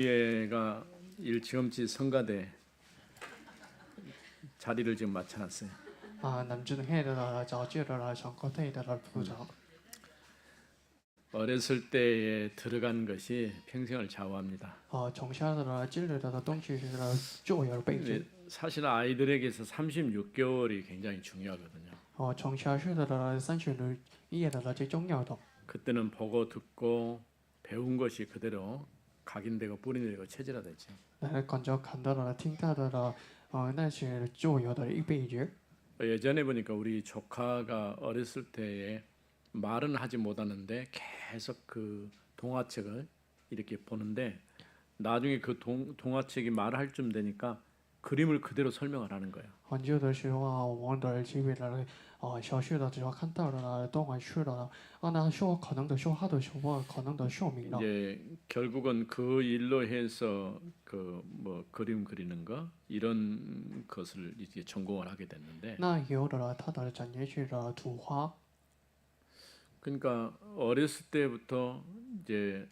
얘가 일찌감치 성가대 자리를 지금 맡아놨어요. 南京黑的了，早记的了，上高队的了部长。 어렸을 때에 들어간 것이 평생을 좌우합니다. 从小的了积累到的东西是了就有背景。 사실 아이들에게서 36개월이 굉장히 중요하거든요. 从小学的了36页的了最重要的。 그때는 보고 듣고 배운 것이 그대로 각인되고 뿌리내리고 체질화되죠. 那感觉看到了听到的了，那些就有的一辈子。 예전에 보니까 우리 조카가 어렸을 때에 말은 하지 못하는데 계속 그 동화책을 이렇게 보는데 나중에 그 동화책이 말할 쯤 되니까 그림을 그대로 설명을 하는 거예요. 很久的时候啊，我们的这边的小学的只要看到了动画书了，那说可能的说他的说话可能的说明了。 이제 결국은 그 일로 해서 그 뭐 그림 그리는 거 이런 것을 이제 전공을 하게 됐는데. 那有的了，他的专业是了图画。 그러니까 어렸을 때부터 이제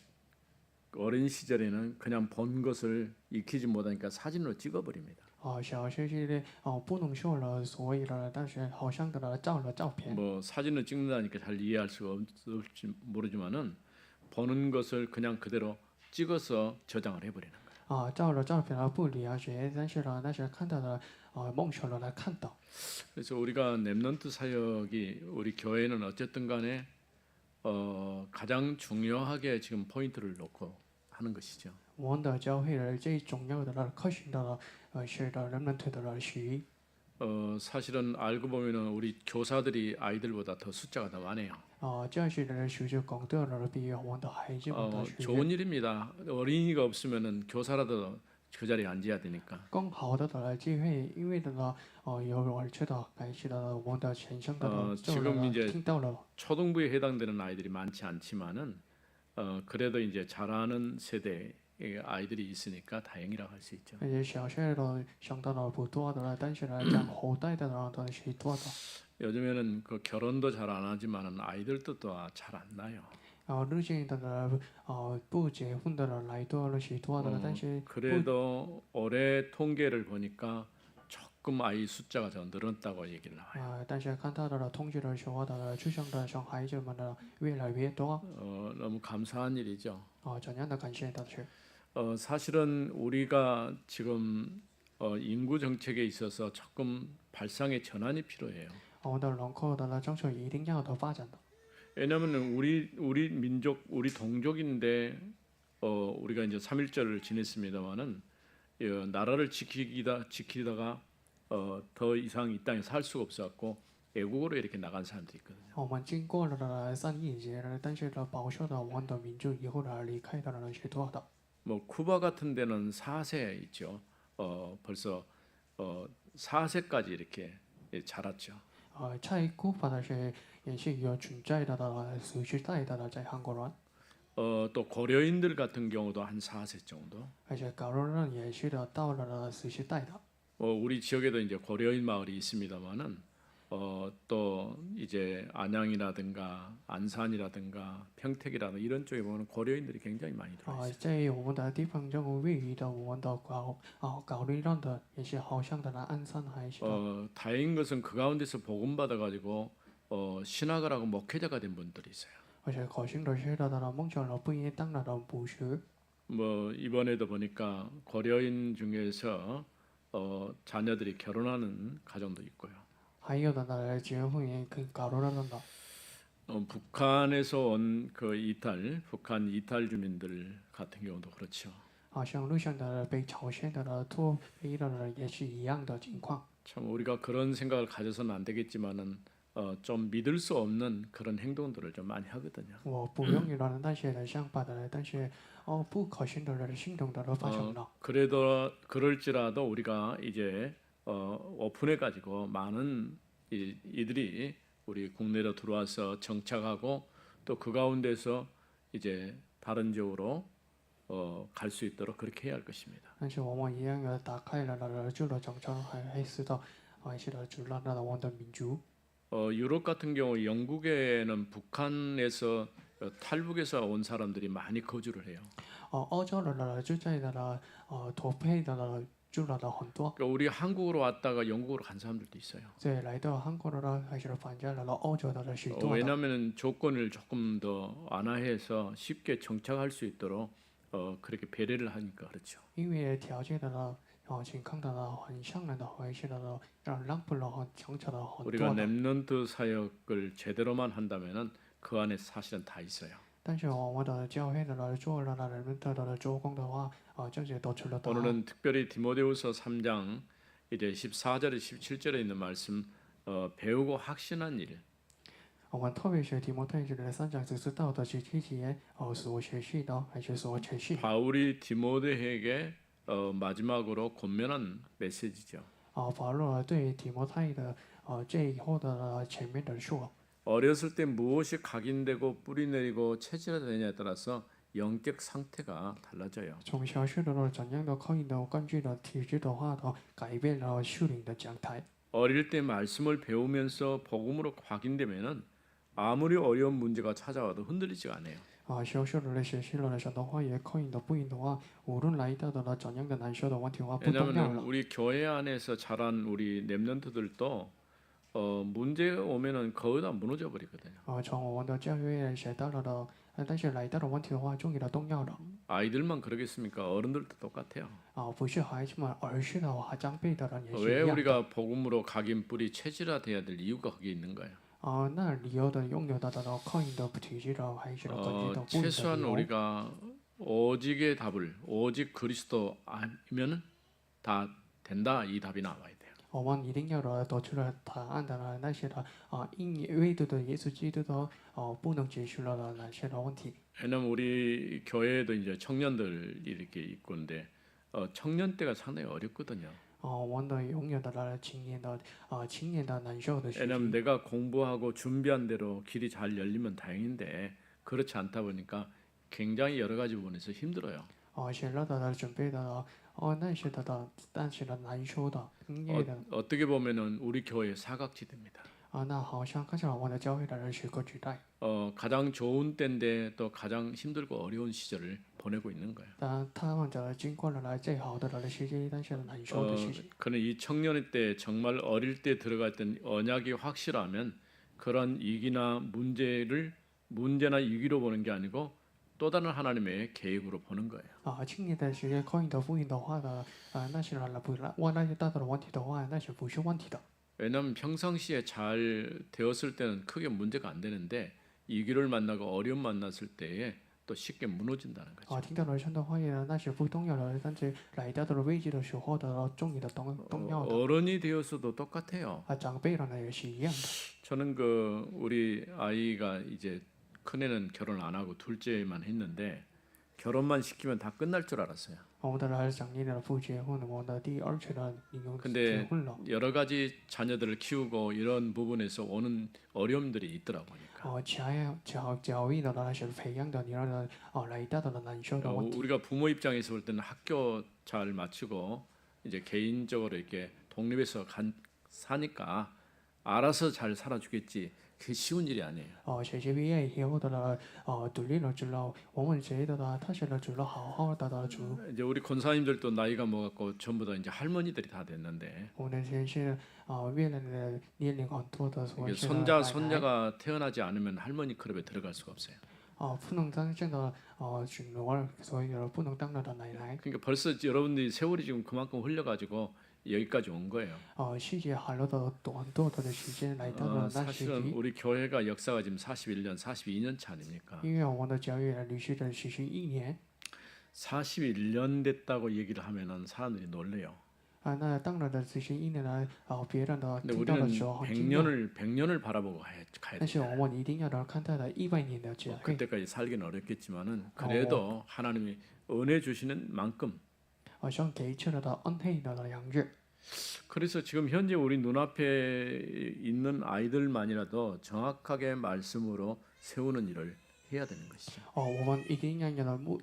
어린 시절에는 그냥 본 것을 익히지 못하니까 사진으로 찍어버립니다. 小学期的不能说了，所以了，但是好像的了照了照片。 뭐 사진을 찍는다니까 잘 이해할 수가 없지 모르지만은 보는 것을 그냥 그대로 찍어서 저장을 해버리는 거예요. 照了照片了不了解，但是呢，那是看到的梦想了来看到。 그래서 우리가 렘넌트 사역이 우리 교회는 어쨌든 간에 가장 중요하게 지금 포인트를 놓고 하는 것이죠. 我们的教会的最重要的了课程的了是的人们推的了学。 사실은 알고 보면은 우리 교사들이 아이들보다 더 숫자가 더 많아요. 教学的学就更多了比我们的孩子们的学。 좋은 일입니다. 어린이가 없으면은 교사라도 그 자리에 앉아야 되니까. 更好的了机会，因为的了有儿子的感谢的我们的先生的了， 지금 이제 听到了。 초등부에 해당되는 아이들이 많지 않지만은 그래도 이제 잘하는 세대의 아이들이 있으니까 다행이라고 할 수 있죠. 而且小学的想到了不多的了，但是呢，讲后代的了都是多的。 요즘에는 그 결혼도 잘 안 하지만은 아이들도 또 잘 안 나요. 日渐的了不结婚的了来多了许多的了，但是 그래도 올해 통계를 보니까 조금 아이 숫자가 더 늘었다고 얘기를 나와요. 但是看到的了统计的说的了出生的小孩子们的越来越多。 너무 감사한 일이죠. 怎样的感谢的是？ 사실은 우리가 지금 인구 정책에 있어서 조금 발상의 전환이 필요해요. 我们的人口的了政策一定要的发展的。 왜냐하면 우리 민족 우리 동족인데 우리가 이제 3.1절을 지냈습니다마는 나라를 지키다가 더 이상 이 땅에 살 수가 없어갖고 애국으로 이렇게 나간 사람들이 있거든요. 我们经过了3.1节了，但是呢，保守的我们的民族以后呢离开的人是多的。 뭐 쿠바 같은 데는 4세 있죠. 벌써 4세까지 이렇게 자랐죠. 在古巴的是也是有存在的了，时时代的了，在韩国人。 또 고려인들 같은 경우도 한 4세 정도. 而且高楼人也是的到了时时代的。 우리 지역에도 이제 고려인 마을이 있습니다만은 또 이제 안양이라든가 안산이라든가 평택이라든가 이런 쪽에 보면 고려인들이 굉장히 많이 들어와 있어요. 在我们的地方中位于的我们的高丽人的也是好像的安山还是。 다행인 것은 그 가운데서 복음 받아가지고 신학을 하고 목회자가 된 분들이 있어요. 而且可信的是的梦想了不应当了的不是。 뭐 이번에도 보니까 고려인 중에서 자녀들이 결혼하는 가정도 있고요. 还有的呢，结婚也跟高楼人的。 북한에서 온 그 북한 이탈 주민들 같은 경우도 그렇죠. 像路上的被朝鲜的脱北的人也是一样的情况。 참 우리가 그런 생각을 가져서는 안 되겠지만은 좀 믿을 수 없는 그런 행동들을 좀 많이 하거든요. 我不用于让人那些的想法的，但是不可信的人行动的都发生了。 그래도 그럴지라도 우리가 이제 오픈해 가지고 많은 이들이 우리 국내로 들어와서 정착하고 또 그 가운데서 이제 다른 지역으로 갈 수 있도록 그렇게 해야 할 것입니다. 但是我们一样的打开了就了정착还是的，还是的主了我们的民族。 유럽 같은 경우 영국에는 북한에서 탈북에서 온 사람들이 많이 거주를 해요. 欧洲的呢就在的驼背的呢住了的很多， 그러니까 우리 한국으로 왔다가 영국으로 간 사람들도 있어요. 对，来到韩国的呢还是反正来到欧洲的呢许多的， 왜냐하면 조건을 조금 더 완화해서 쉽게 정착할 수 있도록 그렇게 배려를 하니까 그렇죠. 因为条件的呢情况的呢很像的呢，而且的呢让步了很强调的很 우리가 多的。 렘넌트 사역을 제대로만 한다면은 그 안에 사실은 다 있어요. 但是我们的教会的呢做了呢人们的做工的话，这些都出了答案。 오늘은 특별히 디모데후서 3장 이제 14절에 17절에 있는 말씀 배우고 확신한 일. 我们特别学提摩太书的3章只知道的17节，所学习的还是所程序。 바울이 디모데에게 마지막으로 권면한 메시지죠. 保罗对提摩太的这以后的前面的说， 어렸을 때 무엇이 각인되고 뿌리내리고 체질화되냐에 따라서 영적 상태가 달라져요. 从小学的呢怎样的刻意的根据的体制的话呢，改变了属灵的讲台。 어릴 때 말씀을 배우면서 복음으로 각인되면은 아무리 어려운 문제가 찾아와도 흔들리지가 않아요. 小学的学习了什么话也刻意的不应的话，无论来到的呢怎样的难受的问题的话，不动摇 왜냐하면 了。 우리 교회 안에서 자란 우리 렘넌트들도 문제 오면은 거의 다 무너져 버리거든요. 从我们的教育学到了的，但是来到的问题的话，终于的动摇了。 아이들만 그러겠습니까? 어른들도 똑같아요. 不是孩子们，而是的话长辈的人也是 왜 一样的。 우리가 복음으로 각인 뿌리 체질화돼야 될 이유가 거기에 있는 거예요. 那理由的拥有的刻意的体制的还是根据的不同的 최소한 理由。 우리가 오직의 답을 오직 그리스도 아니면 다 된다 이 답이 나와야 돼요. 我们一定要的得出了答案的呢那些的唯独的耶稣基督的不能解决了的那些的问题。 왜냐면 우리 교회에도 이제 청년들 이렇게 있고인데 청년 때가 상당히 어렵거든요. 我们的拥有的青年的难受的事 왜냐면 情。 내가 공부하고 준비한 대로 길이 잘 열리면 다행인데 그렇지 않다 보니까 굉장히 여러 가지 부분에서 힘들어요. 写了的准备的那些的但是的难受的音乐的 어떻게 보면은 우리 교회 사각지대입니다. 那好像看起来我们的教会的人是个时代。 가장 좋은 때인데 또 가장 힘들고 어려운 시절을 보내고 있는 거예요. 但他们的经过了最好的时期，但是难受的事情。 그는 이 청년의 때 정말 어릴 때 들어갔던 언약이 확실하면 그런 위기나 문제나 위기로 보는 게 아니고 또 다른 하나님의 계획으로 보는 거예요. 青年的时间刻意的复印的话呢，那些人不那些大的问题的话，那是不是问题的？ 왜냐하면 평상시에 잘 되었을 때는 크게 문제가 안 되는데 위기를 만나고 어려움 만났을 때에 또 쉽게 무너진다는 거죠. 听到人生的话语呢，那是不动摇的，但是来到的位置的时候的终于的动摇的。 어른이 되어서도 똑같아요. 长辈人呢也是一样的。 저는 우리 아이가 이제 큰애는 결혼 안 하고 둘째만 했는데 결혼만 시키면 다 끝날 줄 알았어요. 我们的人长年的不结婚，我们的第二次的已经结 근데 婚了。 여러 가지 자녀들을 키우고 이런 부분에서 오는 어려움들이 있더라고요. 教育的那些培养的你让人来到的难受的问题。 우리가 부모 입장에서 볼 때는 학교 잘 마치고 이제 개인적으로 이렇게 독립해서 사니까 알아서 잘 살아주겠지. 그게 쉬운 일이 아니에요. 学习毕业以后的呢，独立了之后，我们觉得呢，他是呢，除了好好的主， 이제 우리 권사님들도 나이가 먹었고 전부 다 이제 할머니들이 다 됐는데 我们先是越来的年龄很多的，所 이게 以是 손자 손녀가 태어나지 않으면 할머니 클럽에 들어갈 수가 없어요. 不能当这个女儿，所以不能当了的奶奶。 그러니까 벌써 여러분들이 세월이 지금 그만큼 흘려가지고 여기까지 온 거예요. 谢谢海洛的短短的时间来到了那时 사실은 期， 우리 교회가 역사가 지금 41년, 42년 차 아닙니까? 因为我们的教育历史的41年。 41년 됐다고 얘기를 하면은 사람들이 놀래요. 那当然的41年呢，别人的 근데 听到的 우리는 时候很惊讶， 100년을 바라보고 가야 但是 돼. 我们一定要看到的100年的教会。 그때까지 살기는 어렵겠지만은 그래도 하나님이 은혜 주시는 만큼 像给出了的恩惠的养育。 그래서 지금 현재 우리 눈앞에 있는 아이들만이라도 정확하게 말씀으로 세우는 일을 해야 되는 것이죠. 我们一定要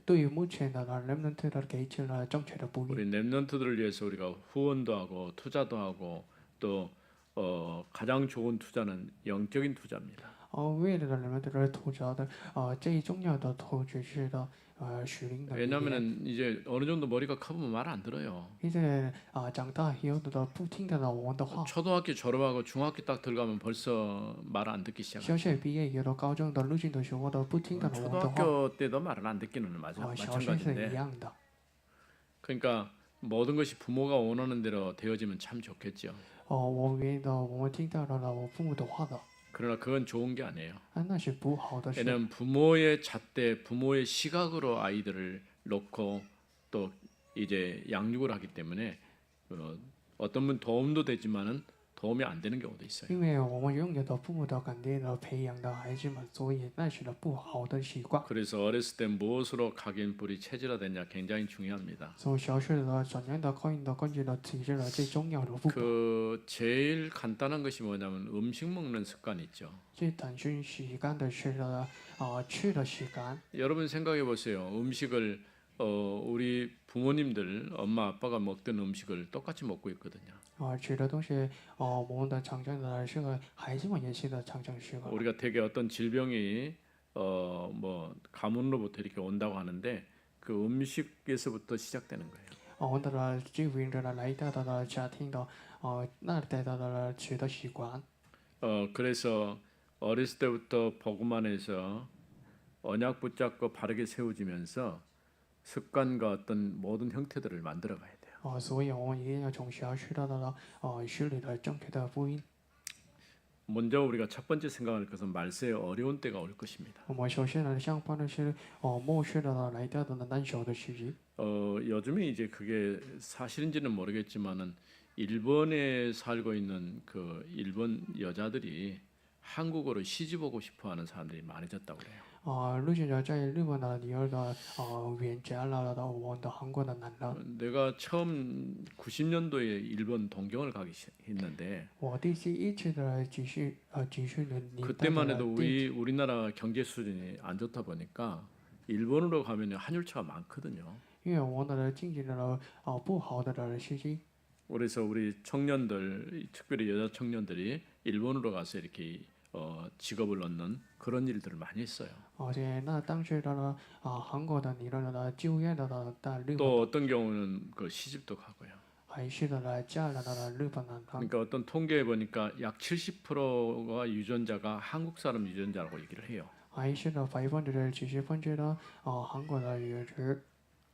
对于目前的人们对他给出了正确的鼓励。 우리 렘넌트들을 위해서 우리가 후원도 하고 투자도 하고 또 가장 좋은 투자는 영적인 투자입니다. 为了人们的吐槽的最重要的图只是的许令的语言。 왜냐하면은 이제 어느 정도 머리가 커보면 말 안 들어요. 因为长大以后的不听的我们的话， 초등학교 졸업하고 중학교 딱 들어가면 벌써 말 안 듣기 小 시작하죠. 学毕业以后，高中的入境的时候的不听的我们的话， 초등학교 때도 말을 안 듣기는 小学是一 마찬가지인데 样的。 그러니까 모든 것이 부모가 원하는 대로 되어지면 참 좋겠죠. 我愿意的，我们听到了我父母的话的， 그러나 그건 좋은 게 아니에요. 那是不好的事。 왜냐하면 부모의 잣대, 부모의 시각으로 아이들을 놓고 또 이제 양육을 하기 때문에 어떤 분 도움도 되지만은 도움이 안 되는 경우도 있어요. 因为我们拥有的父母的感觉的培养的孩子们，所以那是的不好的习惯。 그래서 어렸을 때 무엇으로 각인뿔이 체질화되냐 굉장히 중요합니다. 从小学的怎样的靠应的根据的体制的最重要的部分， 그 제일 간단한 것이 뭐냐면 음식 먹는 습관 있죠. 最单纯习惯的是的吃的习惯。 여러분 생각해 보세요. 음식을 우리 부모님들 엄마 아빠가 먹던 음식을 똑같이 먹고 있거든요. 吃的东西我们的常常的是个孩子们也是的常常是个。 우리가 되게 어떤 질병이 뭐 가문으로부터 이렇게 온다고 하는데 그 음식에서부터 시작되는 거예요. 我们的这边的来到的家庭的那带到的吃的习惯。 그래서 어렸을 때부터 복음안에서 언약 붙잡고 바르게 세워지면서 습관과 어떤 모든 형태들을 만들어 가야 돼요. 所以我们一定要从小学到学里的正确的福音。 먼저 우리가 첫 번째 생각할 것은 말세에 어려운 때가 올 것입니다. 我们首先呢，相关的是末世的来到的难受的时期。 요즘에 이제 그게 사실인지는 모르겠지만은 일본에 살고 있는 그 일본 여자들이 한국으로 시집 오고 싶어하는 사람들이 많아졌다고 그래요. 入境者在日本的女儿的远嫁了到我们的韩国的男人。 내가 처음 90년도에 일본 동경을 가기 했는데 我第一次的几十年代 그때만 的 해도 우리나라 경제 수준이 안 좋다 보니까 일본으로 가면 한율차가 많거든요. 因为我们的经济的不好的时期， 그래서 우리 청년들, 특별히 여자 청년들이 일본으로 가서 이렇게 직업을 얻는 그런 일들을 많이 했어요. 而且那当时的韩国的女人的就业的在日 또 本， 어떤 경우는 그 시집도 가고요. 还是的嫁了的日本男人。 그러니까 어떤 통계에 보니까 약 70%가 유전자가 한국 사람 유전자라고 얘기를 해요. 还是的70%的韩国的女子。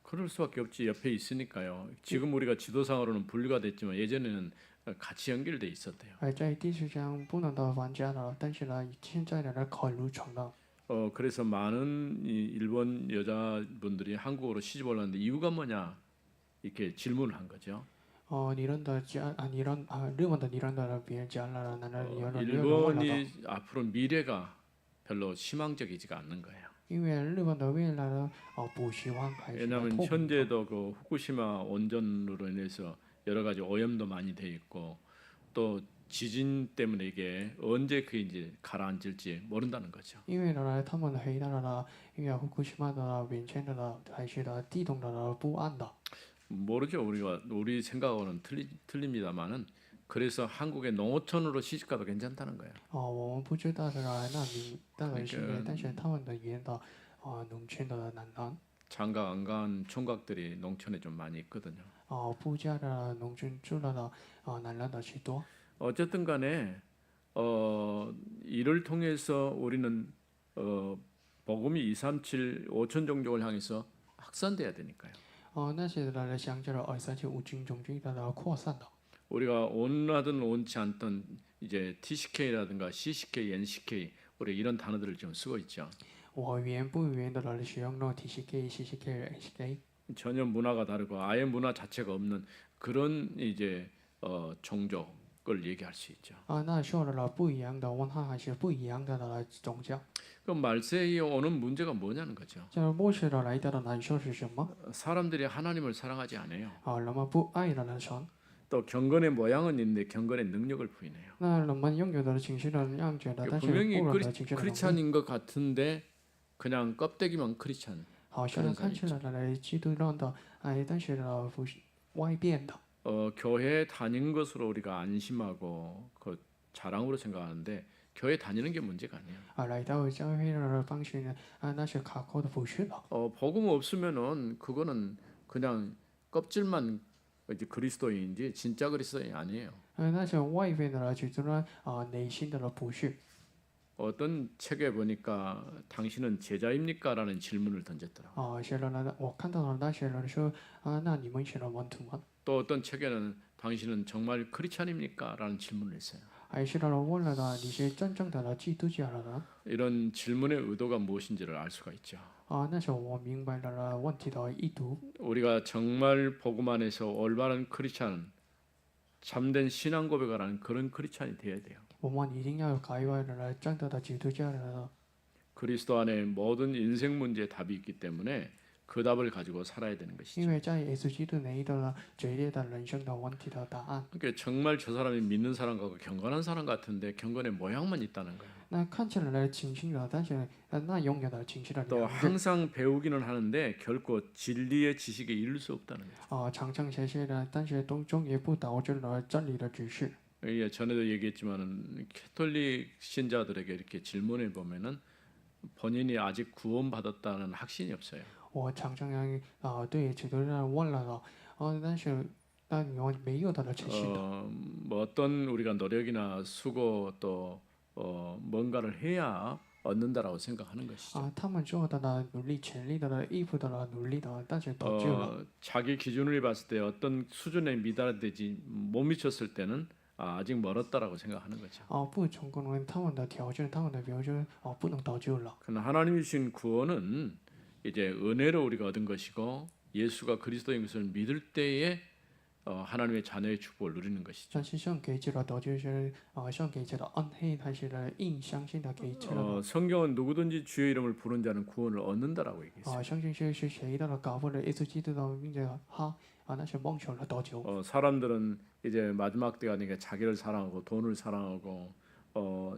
그럴 수밖에 없지. 옆에 있으니까요. 지금 우리가 지도상으로는 분류가 됐지만 예전에는 같이 연결돼 있었대요. 在地球上不能的玩家了，但是呢，现在的考虑成了。 그래서 많은 이 일본 여자분들이 한국으로 시집 올랐는데 이유가 뭐냐 이렇게 질문을 한 거죠. 日本的女人的别人家了，男人有了 일본이 앞으로 미래가 별로 희망적이지가 않는 거예요. 因为日本的未来呢不希望还是 왜냐하면 현재도 그 후쿠시마 원전으로 인해서 여러 가지 오염도 많이 돼 있고 또 지진 때문에 이게 언제 그 이제 가라앉을지 모른다는 거죠. 因为呢，他们黑到了，因为福島的变迁的还是的地动的不安的。 모르죠. 우리 생각하고는 틀립니다만은 그래서 한국의 농어촌으로 시집가도 괜찮다는 거예요. 我们不知道的那是但是他们的演的农村的男人 장가 안 간 총각들이 농촌에 좀 많이 있거든요. 不嫁的农村住了的男人的许多。 어쨌든 간에 이를 통해서 우리는 복음이 237 5천 종족을 향해서 확산돼야 되니까요. 那些的想着237军种军的扩散的。 우리가 원하든 원치 않든 이제 TCK라든가 CCK, NCK 우리 이런 단어들을 좀 쓰고 있죠. 我原不原的使用了 TCK、CCK、HK。 전혀 문화가 다르고 아예 문화 자체가 없는 그런 이제 종족을 얘기할 수 있죠. 那说了不一样的文化还是不一样的宗教。 그럼 말세에 오는 문제가 뭐냐는 거죠. 这末世的来到的难受是什么？ 사람들이 하나님을 사랑하지 않아요. 人们不爱的神。 또 경건의 모양은 있는데 경건의 능력을 부인해요. 那人们拥有的情绪的样子的，但是 분명히 不能的情绪的能力， 크리스찬인 것 같은데 그냥 껍데기만 크리스찬. 好像看起来基督教的，但是呢不是外变的。 교회 다닌 것으로 우리가 안심하고 그 자랑으로 생각하는데 교회 다니는 게 문제가 아니에요. 来到教会的方式呢，那是卡扣的不是的。 복음 없으면은 그거는 그냥 껍질만 이제 그리스도인이지 진짜 그리스도인이 아니에요. 那是外面的呢，就是呢内心的呢不是。 어떤 책에 보니까 당신은 제자입니까?라는 질문을 던졌더라고요. 写了呢，我看到了那些人说那你们写了门徒吗？ 또 어떤 책에는 당신은 정말 크리스찬입니까?라는 질문을 했어요. 还是呢问了呢，你是真正的呢基督教了呢？ 이런 질문의 의도가 무엇인지를 알 수가 있죠. 那时候我明白了呢问题的意图。 우리가 정말 복음 안에서 올바른 크리스찬, 참된 신앙 고백을 하는 그런 크리스찬이 되어야 돼요. 我们一定要有改外的呢真正的基督教的呢。 그리스도 안에 모든 인생 문제에 답이 있기 때문에 그 답을 가지고 살아야 되는 것이죠. 因为在耶稣基督内的呢决定的人生的问题的答案。 그러니까 정말 저 사람이 믿는 사람 같고 경건한 사람 같은데 경건의 모양만 있다는 거예요. 那看起来呢清晰了，但是那拥有的清晰的 또 良知。 항상 배우기는 하는데 결코 진리의 지식에 이를 수 없다는 거예요. 常常学习的，但是终也不导致了真理的指示。 예, 전에도 얘기했지만은 캐톨릭 신자들에게 이렇게 질문해 보면은 본인이 아직 구원받았다는 확신이 없어요. 我常常对基督教问了的，但你们没有的持续的。 뭐 어떤 우리가 노력이나 수고 또 뭔가를 해야 얻는다라고 생각하는 것이죠. 他们做的呢努力、全力的呢、义务的呢努力的，但是导致了 자기 기준을 봤을 때 어떤 수준에 미달되지 못 미쳤을 때는 아직 멀었다라고 생각하는 거죠. 不成功的他们的条件、他们的标准不能导救了。 그러나 하나님이 주신 구원은 이제 은혜로 우리가 얻은 것이고 예수가 그리스도인 것을 믿을 때에 하나님의 자녀의 축복을 누리는 것이죠. 但是上给这个导救是上给这个恩惠，还是呢硬相信的给这个 성경은 누구든지 주의 이름을 부른 자는 구원을 얻는다라고 얘기했어요. 相信是谁的搞不了耶稣基督的名字那是蒙受了导救。 사람들은 이제 마지막 때가 되니까 자기를 사랑하고 돈을 사랑하고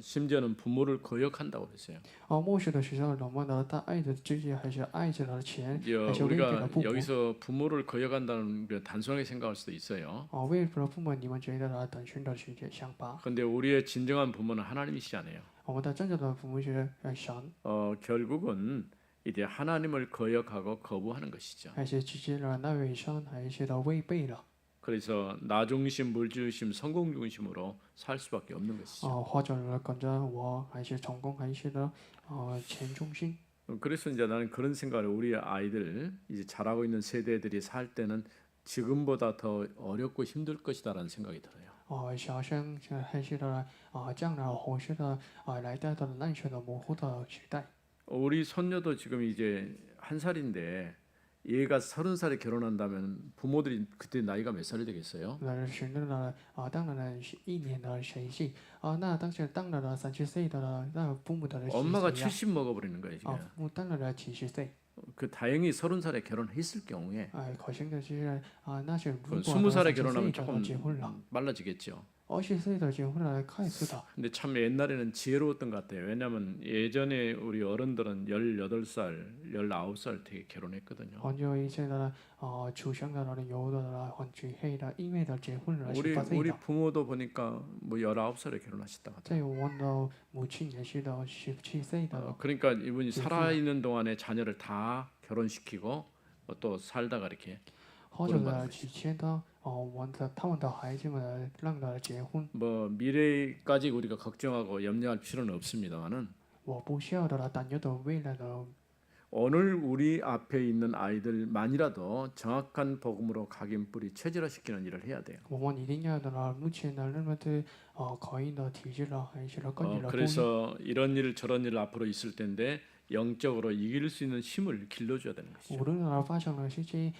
심지어는 부모를 거역한다고 그랬어요. 末世的时候，人们呢，他爱的自己，还是爱着的钱，还是为给 우리가 了父母？ 여기서 부모를 거역한다는 게 단순하게 생각할 수도 있어요. 为了父母，你们觉得呢，单纯的是想法。 근데 우리의 진정한 부모는 하나님이시잖아요. 我们的真正的父母是神， 결국은 이제 하나님을 거역하고 거부하는 것이죠. 还是直接的那位神，还是的违背了？ 그래서 나 중심, 물 중심, 성공 중심으로 살 수밖에 없는 것이죠. 或者呢跟着我，还是成功，还是的钱中心。 그래서 이제 나는 그런 생각을 우리 아이들 이제 자라고 있는 세대들이 살 때는 지금보다 더 어렵고 힘들 것이다라는 생각이 들어요. 小生还是的这样的活是的来到的难学的模糊的时代。 우리 손녀도 지금 이제 1살인데 얘가 30살에 결혼한다면 부모들이 그때 나이가 몇 살이 되겠어요? 是那个当然呢是一年的学习那当时当了呢30岁的了，那父母的 엄마가 70 먹어버리는 거예요 지금. 父母当了呢70岁。 그 다행히 30살에 결혼했을 경우에 可幸的是那是如果 20살에 결혼하면 结 조금 婚了， 빨라지겠죠. 20岁的结婚了快速的。 근데 참 옛날에는 지혜로웠던 것 같아요. 왜냐하면 예전에 우리 어른들은 18살, 19살 되게 결혼했거든요. 很久以前的出生的了有的了很具黑的，因为的结婚了 우리 18岁 우리 的。 부모도 보니까 뭐 19살에 결혼하셨다 하더라고요. 在我的母亲也是的17岁的。 그러니까 이분이 살아있는 동안에 자녀를 다 결혼시키고 또 살다가 이렇게 或者呢之前的他们的孩子们让他结婚。 뭐 미래까지 우리가 걱정하고 염려할 필요는 없습니다만은 我不需要的了担忧的未来的。 오늘 우리 앞에 있는 아이들만이라도 정확한 복음으로 각인뿌리 체질화시키는 일을 해야 돼요. 我们一定要的了，目前的人们的口音的体制了，还是了跟你的不一样。 그래서 이런 일 저런 일 앞으로 있을 텐데 영적으로 이길 수 있는 힘을 길러줘야 되는 것이죠. 无论呢发生了事情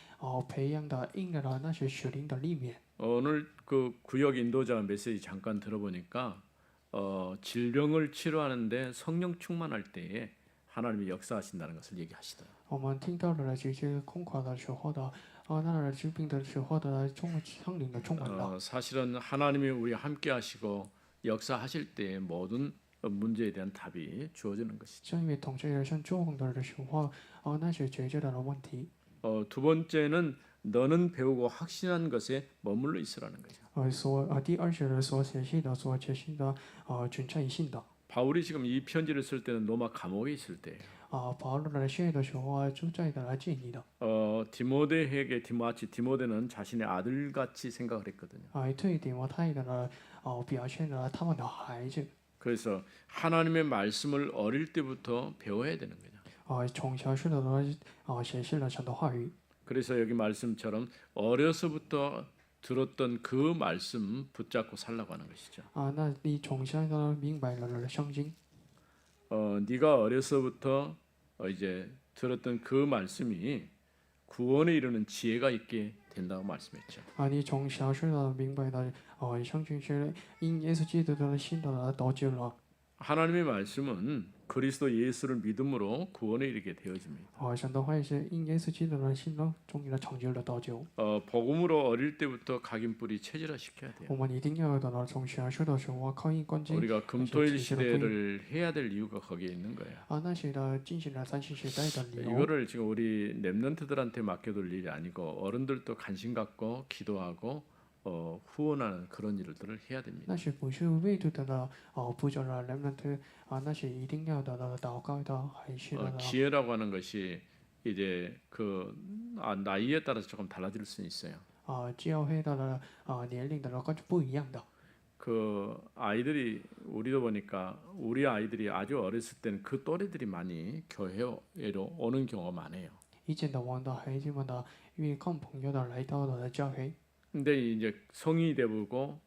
培养的硬的了，那是属灵的里面。 오늘 그 구역 인도자 메시지 잠깐 들어보니까 질병을 치료하는데 성령 충만할 때에 하나님이 역사하신다는 것을 얘기하시더라고요. 我们听到了这些空垮的时候的那治病的时候的圣灵的充满了。 사실은 하나님이 우리 함께 하시고 역사하실 때 모든 문제에 대한 답이 주어지는 것이죠. 正因为统治人生作用的时候那是解决的问题。 두 번째는 너는 배우고 확신한 것에 머물러 있으라는 거죠. 第二是所学习的、所学习的准确性的。 바울이 지금 이 편지를 쓸 때는 로마 감옥에 있을 때예요. 保罗来信的时候啊，就在的来建议的 디모데에게 디모데는 자신의 아들같이 생각을 했거든요. 这一点我太的呢表现了他们的孩子 그래서 하나님의 말씀을 어릴 때부터 배워야 되는 거죠. 从小时的呢学习了神的话语 그래서 여기 말씀처럼 어려서부터 들었던 그 말씀 붙잡고 살라고 하는 것이죠. 那你从小呢明白了圣经 네가 어려서부터 이제 들었던 그 말씀이 구원에 이르는 지혜가 있게 된다고 말씀했죠. 你从小时呢明白了圣经是因耶稣基督的信的呢得救了 하나님의 말씀은 그리스도 예수를 믿음으로 구원에 이르게 되어집니다. 神的话语是因耶稣基督的信呢终于的成就了得救 복음으로 어릴 때부터 각인뿌리 체질화 시켜야 돼요. 我们一定要的呢从小时的时候靠印关基 우리가 금토일 시대를 해야 될 이유가 거기에 있는 거예요. 那些的进行了三星时代的理由 이거를 지금 우리 랩런트들한테 맡겨둘 일이 아니고 어른들도 관심 갖고 기도하고 후원하는 그런 일들을 해야 됩니다. 那些不是为主的呢不久了人们的那些一定要的呢祷告的还是的呢 지혜라고 하는 것이 이제 그 나이에 따라서 조금 달라질 수 있어요. 教会的呢年龄的呢跟不一样的 그 아이들이 우리도 보니까 우리 아이들이 아주 어렸을 때는 그 또래들이 많이 교회로 오는 경우가 많아요. 以前的我的孩子们呢因为跟朋友的来到了教会 근데 이제 성인이 돼보고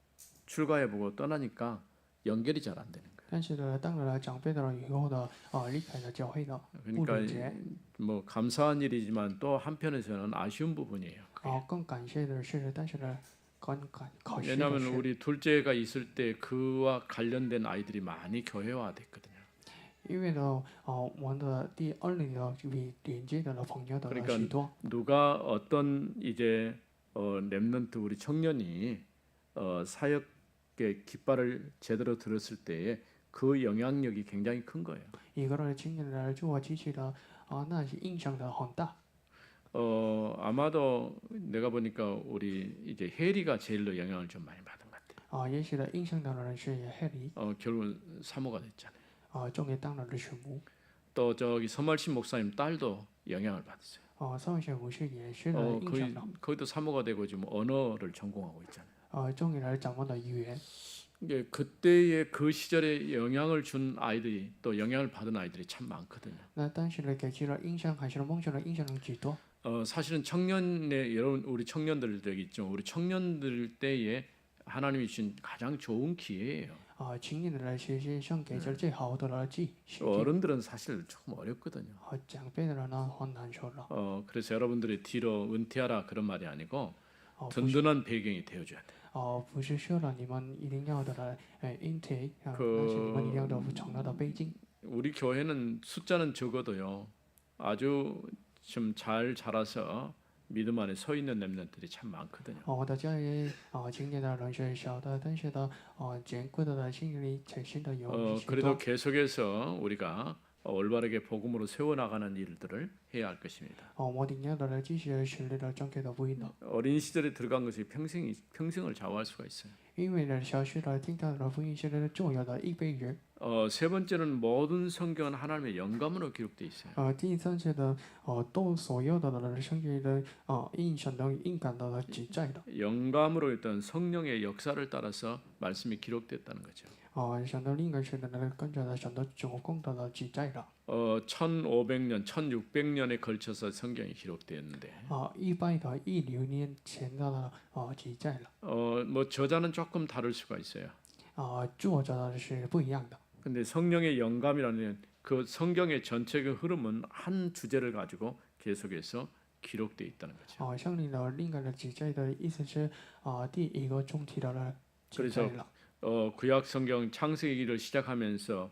출가해보고 떠나니까 연결이 잘 안 되는 거예요. 但是呢当了长辈的了以后呢离开了教会的不 그러니까 理解 뭐 감사한 일이지만 또 한편에서는 아쉬운 부분이에요. 更感谢的是但是呢更可惜的 왜냐하면 是 우리 둘째가 있을 때 그와 관련된 아이들이 많이 교회화 됐거든요. 因为呢我的第二类的与连接的了朋友的呢 그러니까 许多 누가 어떤 이제 렘넌트 우리 청년이 사역의 깃발을 제대로 들었을 때에 그 영향력이 굉장히 큰 거예요. 一个人青年人做机器的那是影响的很大 아마도 내가 보니까 우리 이제 해리가 제일로 영향을 좀 많이 받은 것 같아요. 也许的影响到的人是黑里 결국은 사모가 됐잖아요. 终于当了的神母 또 저기 서말신 목사님 딸도 영향을 받았어요. 上学不是也是的影响 거의 到 거기도 사모가 되고 지금 언어를 전공하고 있잖아요. 终于来掌握了语言 이게 그때의 그 시절에 영향을 준 아이들이 또 영향을 받은 아이들이 참 많거든요. 那当时的给予了影响还是梦想的影响了许多 사실은 청년의 여러분 우리 청년들 저기 있죠. 우리 청년들 때에 하나님이 주신 가장 좋은 기회예요. 青年的来学习上给这最好的了记 어른들은 사실 조금 어렵거든요. 长辈的人呢很难说了 그래서 여러분들이 뒤로 은퇴하라 그런 말이 아니고 不是 든든한 배경이 되어줘야 돼. 不是说了你们一定要的来应对但是你们一定要的从他的背景 우리 교회는 숫자는 적어도요. 아주 좀 잘 자라서 믿음 안에 서 있는 렘넌트들이 참 많거든요. 我的教育青年的人是少的但是呢坚固的心里诚心的有许 그래도 多 계속해서 우리가 올바르게 복음으로 세워나가는 일들을 해야 할 것입니다. 我一定要的来继续实力的正确的不一样 어린 시절에 들어간 것이 평생을 좌우할 수가 있어요. 因为呢小学的听到的福音是重要的一辈人 세 번째는 모든 성경은 하나님의 영감으로 기록되어 있어요. 第三节的都所有的人生意的印象的应感的记载的 영감으로 했던 성령의 역사를 따라서 말씀이 기록됐다는 거죠. 神的另一个是的跟着神的总共的记载的 1500년, 1600년에 걸쳐서 성경이 기록되었는데 116年前的记载了 뭐 저자는 조금 다를 수가 있어요. 作者是不一样的 근데 성령의 영감이라는 그 성경의 전체의 흐름은 한 주제를 가지고 계속해서 기록되어 있다는 거죠. 圣灵的另一个记载的意思是第一个中题的记载了 구약 성경 창세기를 시작하면서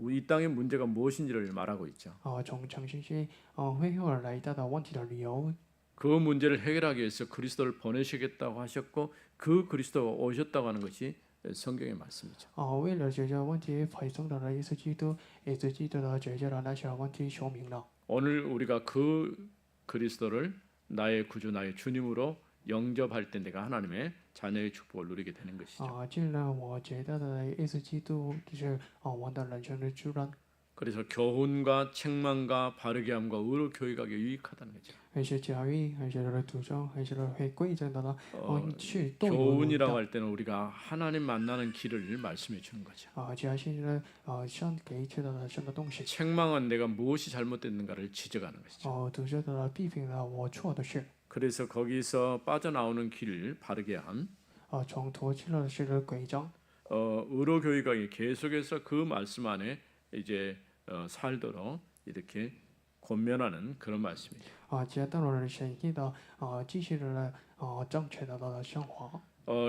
이 땅의 문제가 무엇인지를 말하고 있죠. 从诚信是会后而来到的问题的理由 그 문제를 해결하기 위해서 그리스도를 보내시겠다고 하셨고 그 그리스도가 오셨다고 하는 것이 성경의 말씀이죠. 为了解决问题派送的耶稣基督耶稣基督的解决了那些问题说明了 오늘 우리가 그 그리스도를 나의 구주 나의 주님으로 영접할 때 내가 하나님의 자녀의 축복을 누리게 되는 것이죠. 尽量我觉得的耶稣基督就是我的人生的主人， 그래서 교훈과 책망과 바르게 함과 의로 교육하기 유익하다는 거죠. 而且教育，而且的主张，而且的会规正的呢，去都有用 교훈이라고 的。 할 때는 우리가 하나님 만나는 길을 말씀해 주는 거죠. 教训呢，像给知道的什么东西， 책망은 내가 무엇이 잘못됐는가를 지적하는 것이죠. 主觉得批评了我错的事， 그래서 거기서 빠져나오는 길을 바르게 함, 从脱去了是的规章， 의로 교육하기 계속해서 그 말씀 안에 이제 살도록 이렇게 권면하는 그런 말씀이죠. 接到了神意的继续的正确的生活。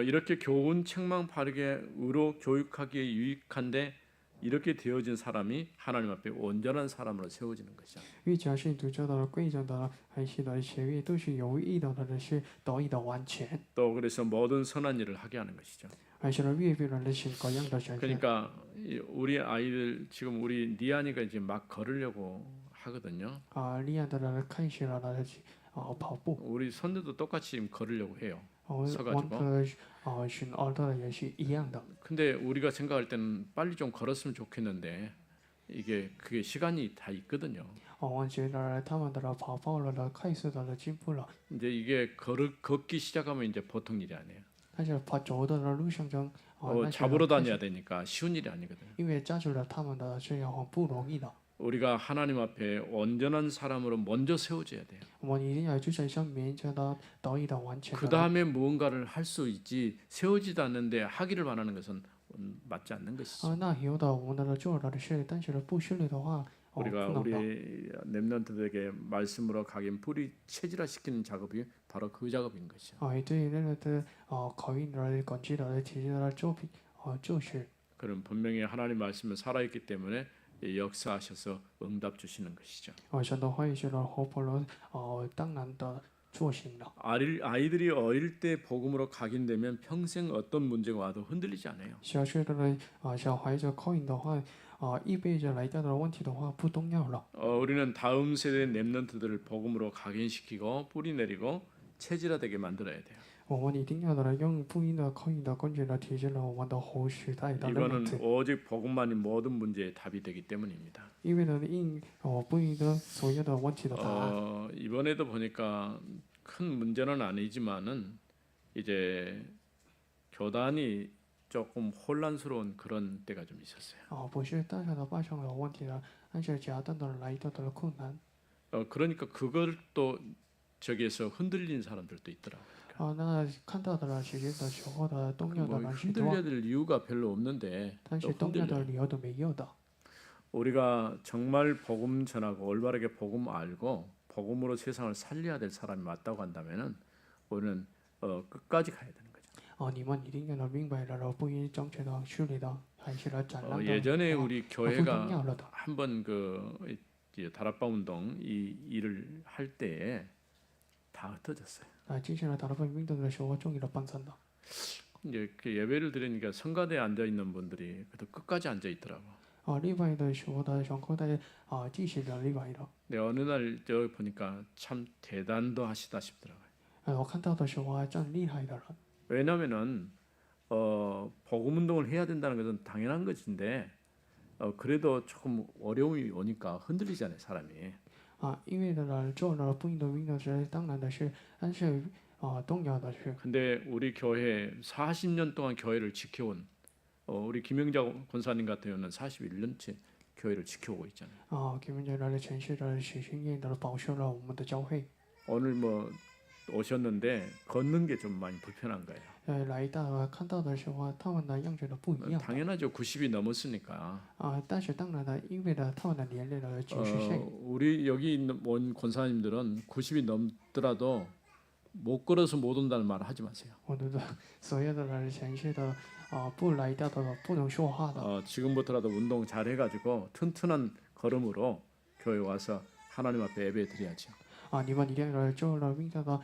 이렇게 교훈, 책망, 바르게 의로 교육하기에 유익한데 이렇게 되어진 사람이 하나님 앞에 온전한 사람으로 세워지는 것이죠. 越讲信徒教导的规正的还是的协议都是有益的，的是得以的完全， 또 그래서 모든 선한 일을 하게 하는 것이죠. 而且呢越变人的行各样的神学。 그러니까 우리 아이들 지금 우리 니안이가 이제 막 걸으려고 하거든요. 利亚的人开始了跑步， 우리 손들도 똑같이 지금 걸으려고 해요. 我 서가지고 的寻儿的也是一样的。 근데 우리가 생각할 때는 빨리 좀 걸었으면 좋겠는데 이게 그게 시간이 다 있거든요. 我觉得他们的跑步了开始的进步了， 이제 이게 걷기 시작하면 이제 보통 일이 아니에요. 但是跑走的路上中，那些 잡으러 다녀야 되니까 쉬운 일이 아니거든요. 因为抓住了他们的是很不容易的。 우리가 하나님 앞에 온전한 사람으로 먼저 세워져야 돼요. 我们一定要就在上面觉得得以的完全 그 的。 다음에 무언가를 할 수 있지 세워지도 않는데 하기를 바라는 것은 맞지 않는 것이죠. 那以后的我们的做了的事，但是不顺利的话， 우리가 不能的。 우리 렘넌트들에게 말씀으로 각인 뿌리 체질화시키는 작업이 바로 그 작업인 것이죠. 对那个的口音的感觉的体系的作品就是 그런 분명히 하나님 말씀은 살아있기 때문에 역사하셔서 응답 주시는 것이죠. 神的话语是活泼了当然的做行了。 아이들이 어릴 때 복음으로 각인되면 평생 어떤 문제가 와도 흔들리지 않아요. 小学的人小孩子口音的话一辈子来到的问题的话不重要了。 우리는 다음 세대 렘넌트들을 복음으로 각인시키고 뿌리 내리고 체질화되게 만들어야 돼요. 我们一定要的用不一的口音的感觉来提升了我们的后时代的人 이거는 们。 오직 복음만이 모든 문제의 답이 되기 때문입니다. 因为呢不一的所有的问题的答案。 이번에도 보니까 큰 문제는 아니지만은 이제 교단이 조금 혼란스러운 그런 때가 좀 있었어요. 不是大家的拜上有问题的，但是家当的来到的困难。 그러니까 그걸 또 저기에서 흔들린 사람들도 있더라고요. 那看到的其实的时候的动摇的 뭐 人许多， 흔들려야 될 이유가 별로 없는데 但 또 是动摇的 흔들려요. 理由都没有的。 우리가 정말 복음 전하고 올바르게 복음 알고 복음으로 세상을 살려야 될 사람이 맞다고 한다면은 우리는 끝까지 가야 되는 거죠. 你们一定要明白了，不应正确的处理的，还是要展览的。 예전에 우리 不重 교회가 要了的。 한번 그 다락방 운동 이 일을 할 때에 다 흩어졌어요. 之前的大部分运动的时候，终于的办成了。 이제 그 예배를 드리니까 성가대에 앉아 있는 분들이 그래도 끝까지 앉아 있더라고. 另外的时候的上课的继续的另外的。 근데 어느 날 저 보니까 참 대단도 하시다 싶더라고요. 我看到的时候真厉害的人。 왜냐면은 복음 운동을 해야 된다는 것은 당연한 것인데 그래도 조금 어려움이 오니까 흔들리잖아요, 사람이. 因为的人做了不应的运动是当然的事，但是重要的是。 근데 우리 교회 40년 동안 교회를 지켜온 우리 김영자 권사님 같은 경우는 41년째 교회를 지켜오고 있잖아요. 给我们这来的城市的许训练的保守了我们的教会。 오늘 뭐 오셨는데 걷는 게 좀 많이 불편한 거예요. 来到看到的时候，他们的样子的不一样。 당연하죠. 90이 넘었으니까. 但是当然的，因为呢，他们的年龄的90岁。 우리 여기 있는 온 권사님들은 90이 넘더라도 못 걸어서 못 온다는 말을 하지 마세요. 我觉得所有的人城市的不来到的不能说话的。 지금부터라도 운동 잘 해가지고 튼튼한 걸음으로 교회 와서 하나님 앞에 예배 드려야죠. 你们一定要做了运动的，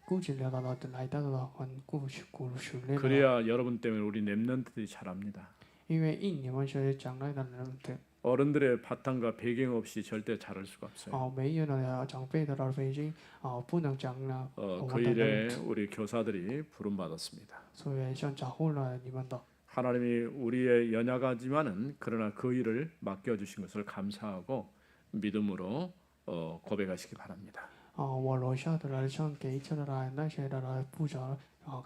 固执了的来到的很固熟练。 그래야 여러분 때문에 우리 렘넌트들이 잘합니다. 因为你们是将来的人的。 어른들의 바탕과 배경 없이 절대 잘할 수가 없어요. 没有了长辈的了北京不能讲了我 그 们的 일에 人， 우리 교사들이 부름 받았습니다. 所以像保护了你们的。 하나님이 우리의 연약하지만은 그러나 그 일을 맡겨 주신 것을 감사하고 믿음으로 고백하시기 바랍니다. 我楼下的人向给一切的人那些的人部长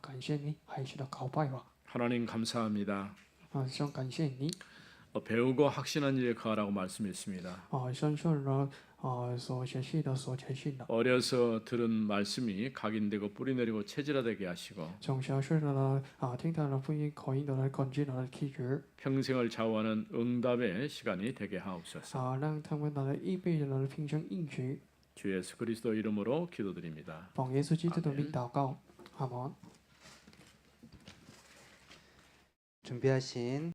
感谢你，还是的告白吧。 하나님 감사합니다. 像感谢你。 배우고 확신한 일에 거하라고 말씀했습니다. 相信了所学习的所谦信的。 어려서 들은 말씀이 각인되고 뿌리내리고 체질화되게 하시고 从小学的人听到了福音口音的人根据的体质 평생을 좌우하는 응답의 시간이 되게 하옵소서. 让他们的一辈子的平生应许。 주 예수 그리스도 이름으로 기도드립니다. 奉耶稣基督的名祷告，阿门。 준비하신